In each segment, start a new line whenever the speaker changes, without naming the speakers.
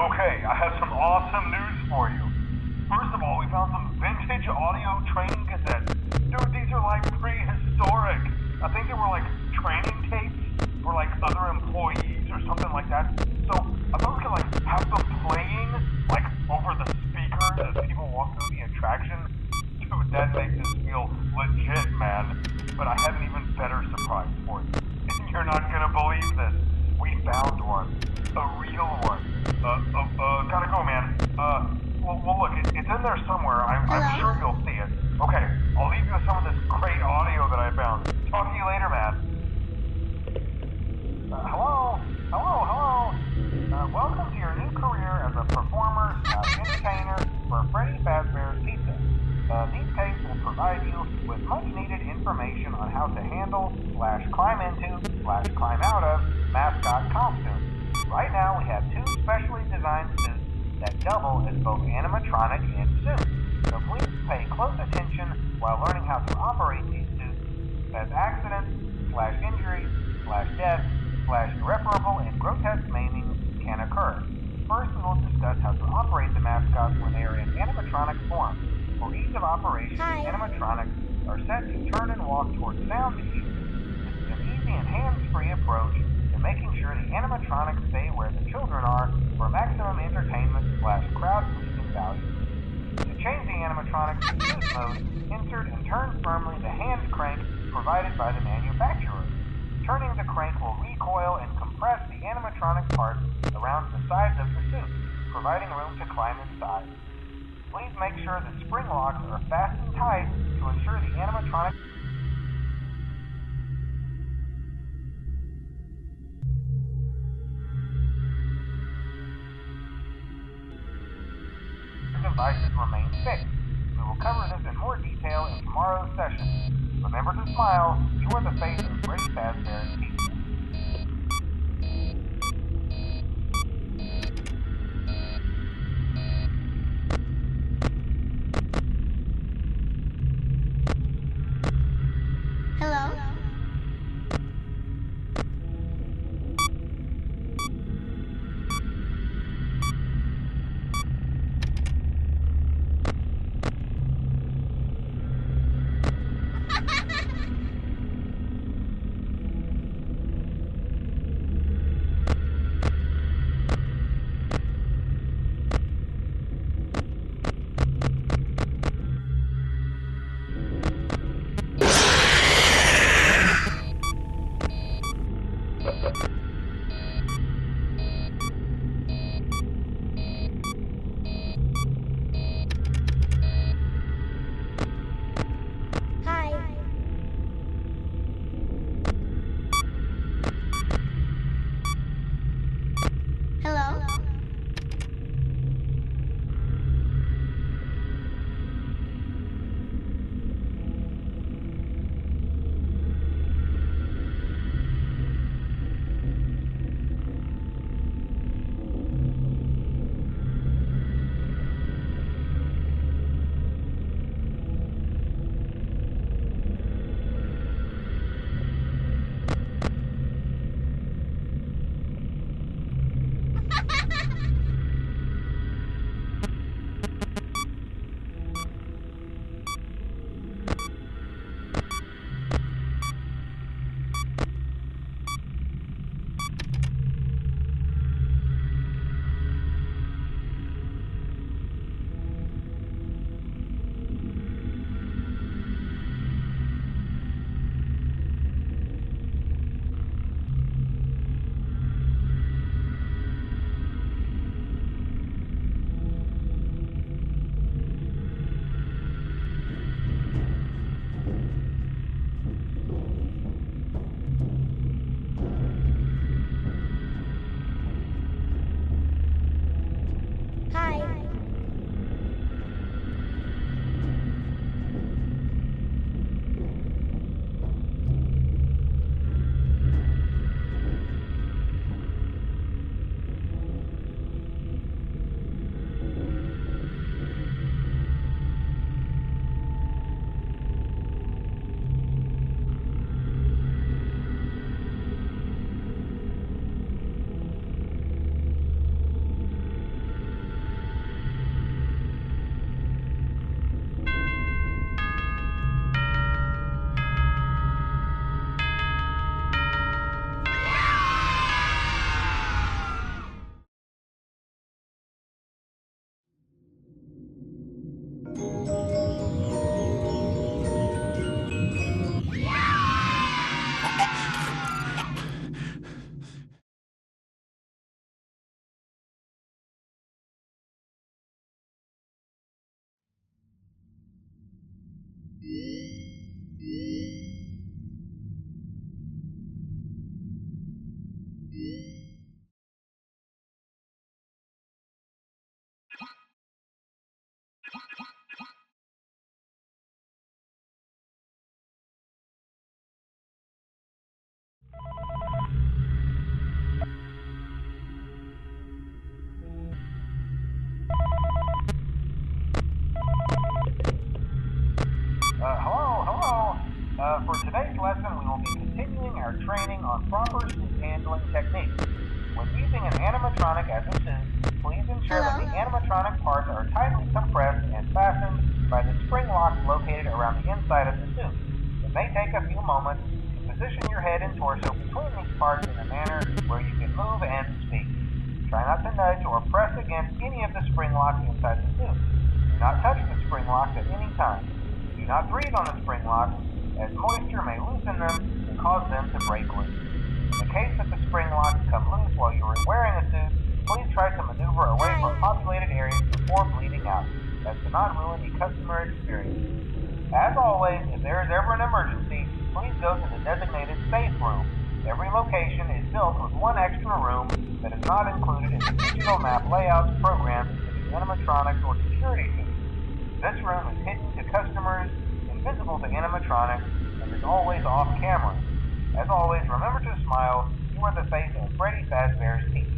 Okay, I have some awesome news for you. First of all, we found some vintage audio training cassettes. Dude, these are like prehistoric. I think they were like training tapes for like other employees or something like that. So I thought we could like have them playing like over the speakers as people walk through the attraction. Dude, that makes us feel legit, man. But I have an even better surprise for you. You're not gonna believe this. We found one. A real one. Gotta go, man. Well look, it's in there somewhere. I'm sure you'll see it. Okay, I'll leave you with some of this great audio that I found. Talk to you later, man. Hello? Welcome to your new career as a performer, entertainer for Freddy Fazbear's Pizza. These tapes will provide you with much-needed information on how to handle, /climb into, /climb out of mascot costumes. Right now, we have two specially designed suits that double as both animatronic and suit. So please pay close attention while learning how to operate these suits, as accidents, /injuries, /death, /irreparable and grotesque maiming can occur. First, we will discuss how to operate the mascots when they are in animatronic form. For ease of operation, animatronics are set to turn and walk towards sound cues. This is an easy and hands-free approach to making sure the animatronics stay where the children are for maximum entertainment /crowd-pleasing value. To change the animatronics to suit mode, insert and turn firmly the hand crank provided by the manufacturer. Turning the crank will recoil and compress the animatronic parts around the sides of the suit, providing room to climb inside. Please make sure the spring locks are fastened tight to ensure the animatronic devices remain fixed. We will cover this in more detail in tomorrow's session. Remember to smile. You are the face of Freddy Fazbear's Pizza. Hello. For today's lesson, we will be continuing our training on proper suit handling techniques. When using an animatronic as a suit, please ensure that the animatronic parts are tightly compressed and fastened by the spring locks located around the inside of the suit. It may take a few moments to position your head and torso between these parts in a manner where you can move and speak. Try not to nudge or press against any of the spring locks inside the suit. Do not touch the spring locks at any time. Do not breathe on the spring locks, as moisture may loosen them and cause them to break loose. In the case that the spring locks come loose while you are wearing a suit, please try to maneuver away from populated areas before bleeding out, as to not ruin the customer experience. As always, if there is ever an emergency, please go to the designated safe room. Every location is built with one extra room that is not included in the digital map layouts programmed into the animatronics or security suits. This room is hidden to customers, invisible to animatronics, and is always off camera. As always, remember to smile. You are the face of Freddy Fazbear's Pizza.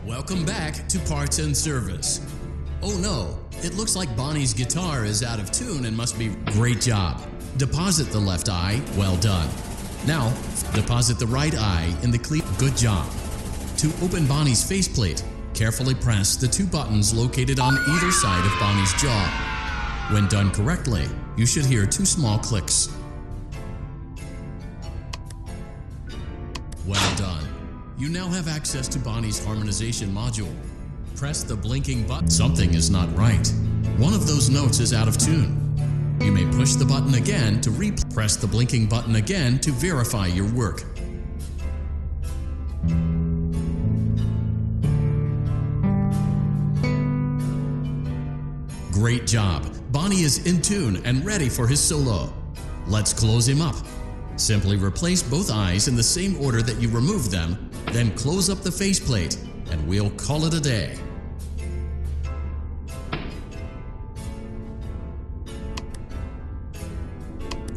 Welcome back to Parts and Service. Oh no, it looks like Bonnie's guitar is out of tune and must be. Great job. Deposit the left eye. Well done. Now, deposit the right eye in the cleat. Good job. To open Bonnie's faceplate, carefully press the two buttons located on either side of Bonnie's jaw. When done correctly, you should hear two small clicks. Well done. You now have access to Bonnie's harmonization module. Press the blinking button. Something is not right. One of those notes is out of tune. You may push the button again to press the blinking button again to verify your work. Great job. Bonnie is in tune and ready for his solo. Let's close him up. Simply replace both eyes in the same order that you removed them, then close up the faceplate, and we'll call it a day.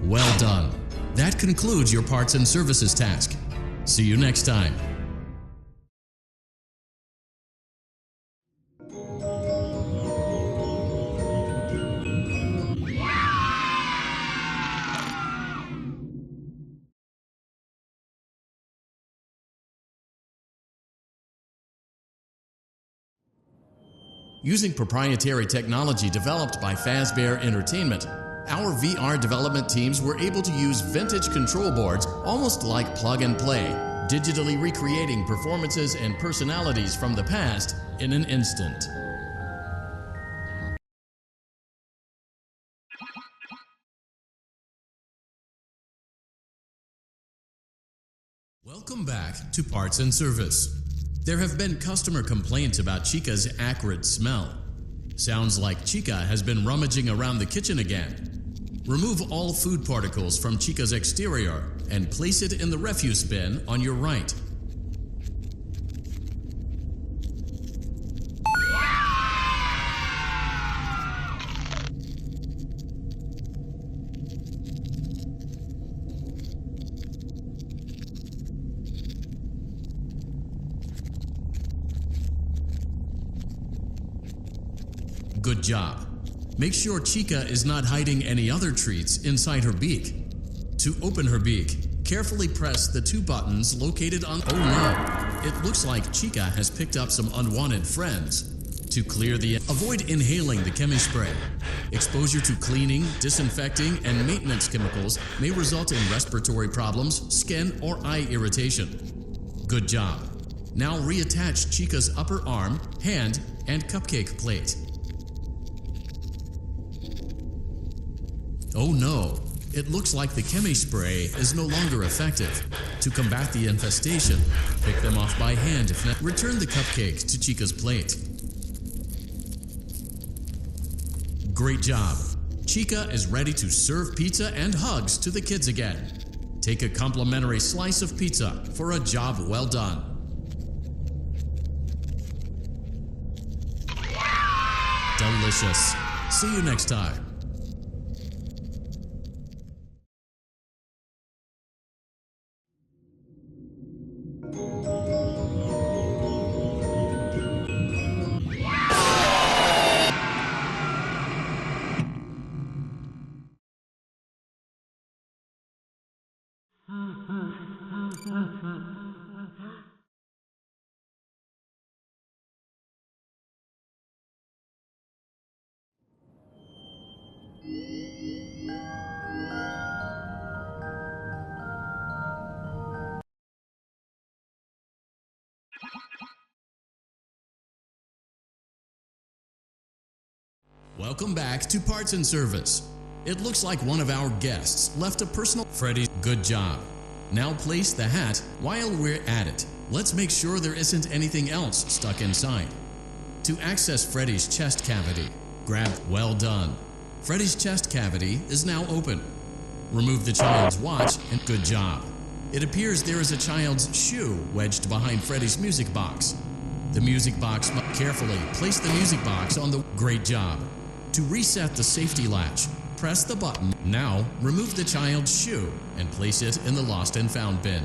Well done. That concludes your parts and services task. See you next time. Using proprietary technology developed by Fazbear Entertainment, our VR development teams were able to use vintage control boards almost like plug and play, digitally recreating performances and personalities from the past in an instant. Welcome back to Parts and Service. There have been customer complaints about Chica's acrid smell. Sounds like Chica has been rummaging around the kitchen again. Remove all food particles from Chica's exterior and place it in the refuse bin on your right. Good job. Make sure Chica is not hiding any other treats inside her beak. To open her beak, carefully press the two buttons located on. Oh no! It looks like Chica has picked up some unwanted friends. To clear the. Avoid inhaling the chemi spray. Exposure to cleaning, disinfecting, and maintenance chemicals may result in respiratory problems, skin, or eye irritation. Good job. Now reattach Chica's upper arm, hand, and cupcake plate. Oh no, it looks like the chemi spray is no longer effective. To combat the infestation, pick them off by hand if not. Return the cupcake to Chica's plate. Great job. Chica is ready to serve pizza and hugs to the kids again. Take a complimentary slice of pizza for a job well done. Delicious. See you next time. Welcome back to Parts and Service. It looks like one of our guests left a personal. Freddy, good job. Now place the hat while we're at it. Let's make sure there isn't anything else stuck inside. To access Freddy's chest cavity, grab. Well done. Freddy's chest cavity is now open. Remove the child's watch and good job. It appears there is a child's shoe wedged behind Freddy's music box. The music box. Carefully place the music box on the. Great job. To reset the safety latch, press the button. Now, remove the child's shoe and place it in the lost and found bin.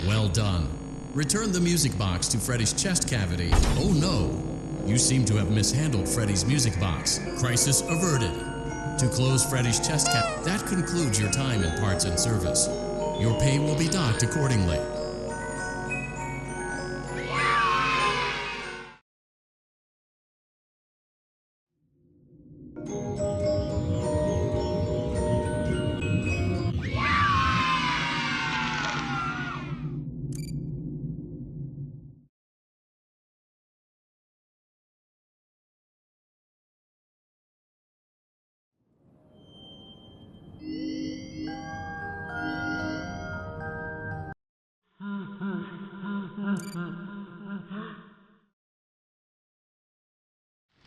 Well done. Return the music box to Freddy's chest cavity. Oh no! You seem to have mishandled Freddy's music box. Crisis averted. To close Freddy's chest cavity, that concludes your time in parts and service. Your pay will be docked accordingly.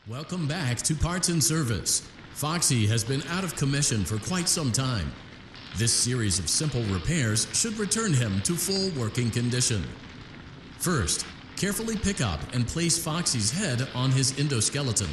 Welcome back to Parts and Service. Foxy has been out of commission for quite some time. This series of simple repairs should return him to full working condition. First, carefully pick up and place Foxy's head on his endoskeleton.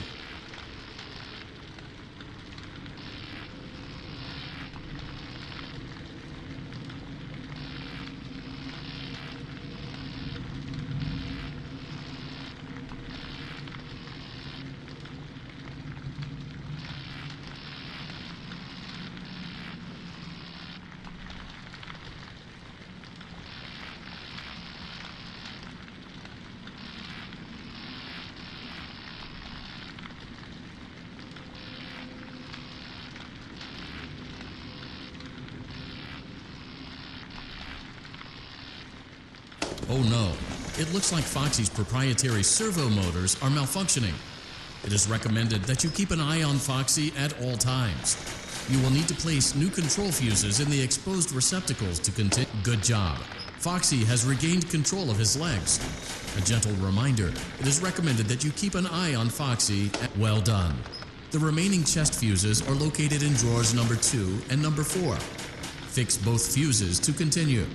Oh no, it looks like Foxy's proprietary servo motors are malfunctioning. It is recommended that you keep an eye on Foxy at all times. You will need to place new control fuses in the exposed receptacles to continue. Good job. Foxy has regained control of his legs. A gentle reminder, it is recommended that you keep an eye on Foxy. Well done. The remaining chest fuses are located in drawers number 2 and number 4. Fix both fuses to continue.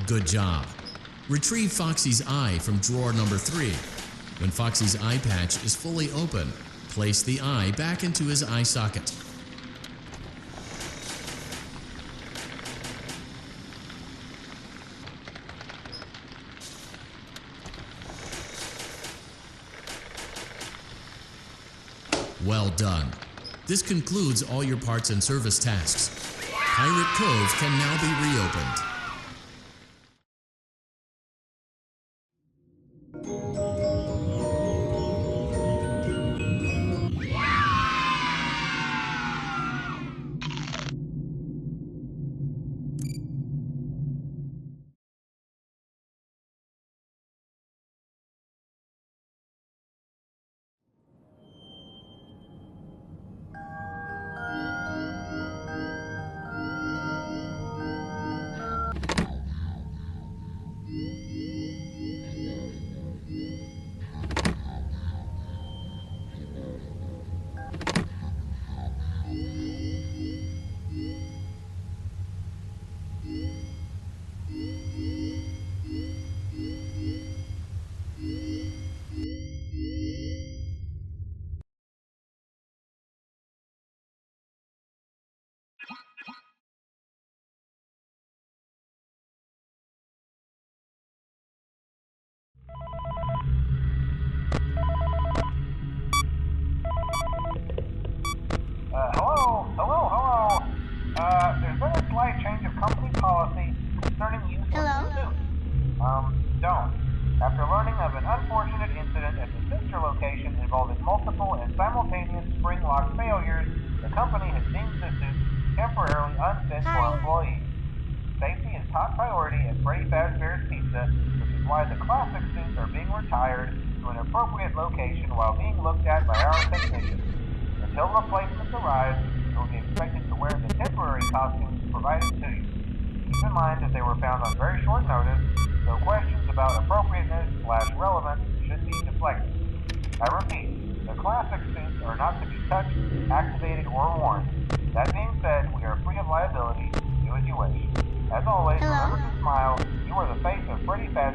Good job. Retrieve Foxy's eye from drawer number 3. When Foxy's eye patch is fully open, place the eye back into his eye socket. Well done. This concludes all your parts and service tasks. Pirate Cove can now be reopened.
There's been a slight change of company policy concerning use of the suit. Don't. After learning of an unfortunate incident at the sister location involving multiple and simultaneous spring lock failures, the company has deemed the suit temporarily unfit for employees. Safety is top priority at Freddy Fazbear's Pizza, which is why the classic suits are being retired to an appropriate location while being looked at by our technicians. Until replacements arrive, you will be expected to wear the temporary costumes provided to you. Keep in mind that they were found on very short notice, so questions about appropriateness/relevance should be deflected. I repeat, the classic suits are not to be touched, activated, or worn. That being said, we are free of liability. Do as you wish. As always, remember to smile. You are the face of Freddy Fazbear.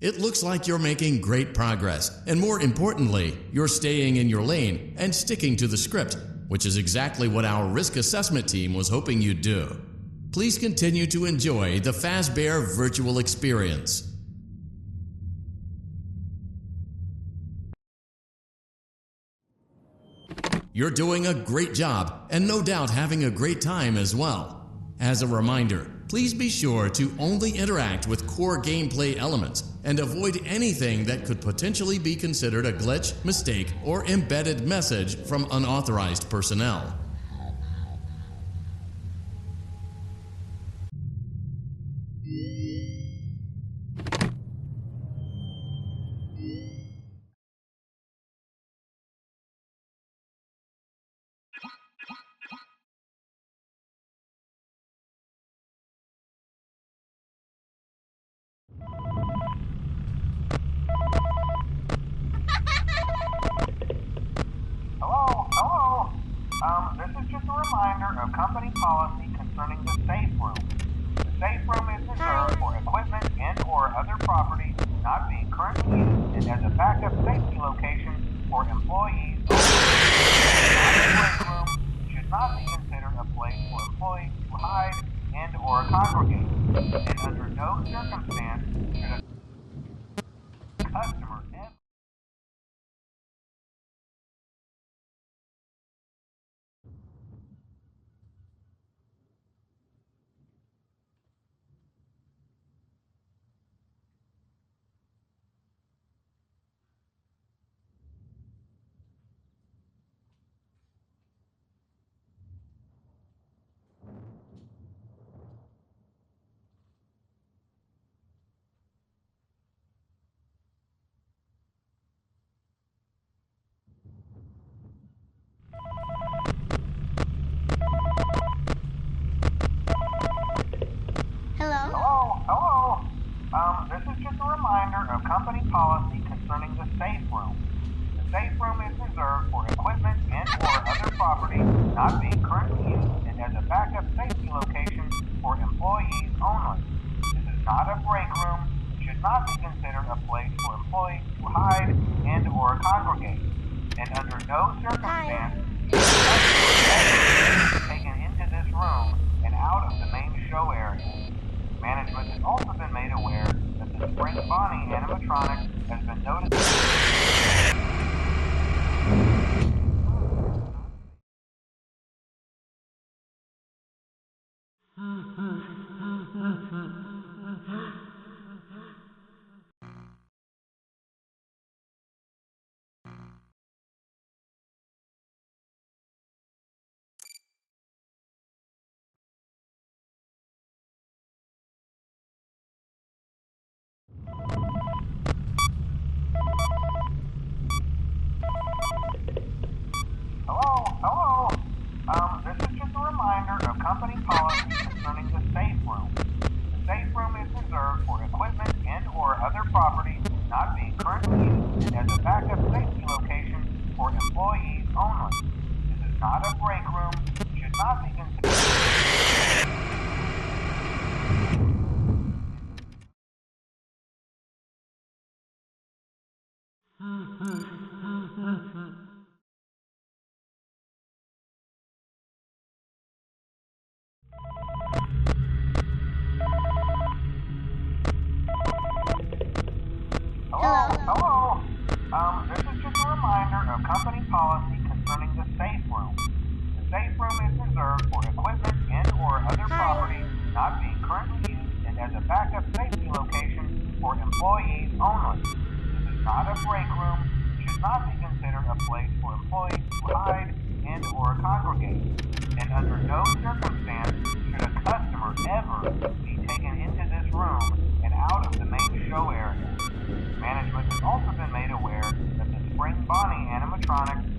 It looks like you're making great progress, and more importantly, you're staying in your lane and sticking to the script, which is exactly what our risk assessment team was hoping you'd do. Please continue to enjoy the Fazbear virtual experience. You're doing a great job, and no doubt having a great time as well. As a reminder, please be sure to only interact with core gameplay elements and avoid anything that could potentially be considered a glitch, mistake, or embedded message from unauthorized personnel.
Hello? This is just a reminder of company policy concerning the safe room. The safe room is reserved for equipment and or other property not being currently used and as a backup safety location for employees only. The break room should not be considered a place for employees to hide and or congregate, and under no circumstance should a customer ever Hello? This is just a reminder of company policy concerning the safe room. The safe room is reserved for equipment and or other property not being currently used and as a backup safety location for employees only. This is not a break room, should not be considered a place for employees to hide and or congregate, and under no circumstance should customers be taken into this room and out of the main show area. Management has also been made aware that the Spring Bonnie animatronic has been noticed. Hello? This is just a reminder of company policy concerning the safe room. The safe room is reserved for equipment and or other property not being currently used and as a backup safety location for employees only. This is not a break room, should not be considered. Hello? This is just a reminder of company policy concerning the safe room. The safe room is reserved for equipment and or other property not being currently used and as a backup safety location for employees only. This is not a break room, should not be considered a place for employees to hide and or congregate, and under no circumstance should a customer ever be taken into this room and out of the main show area. Management has also been made aware that the Spring Bonnie animatronic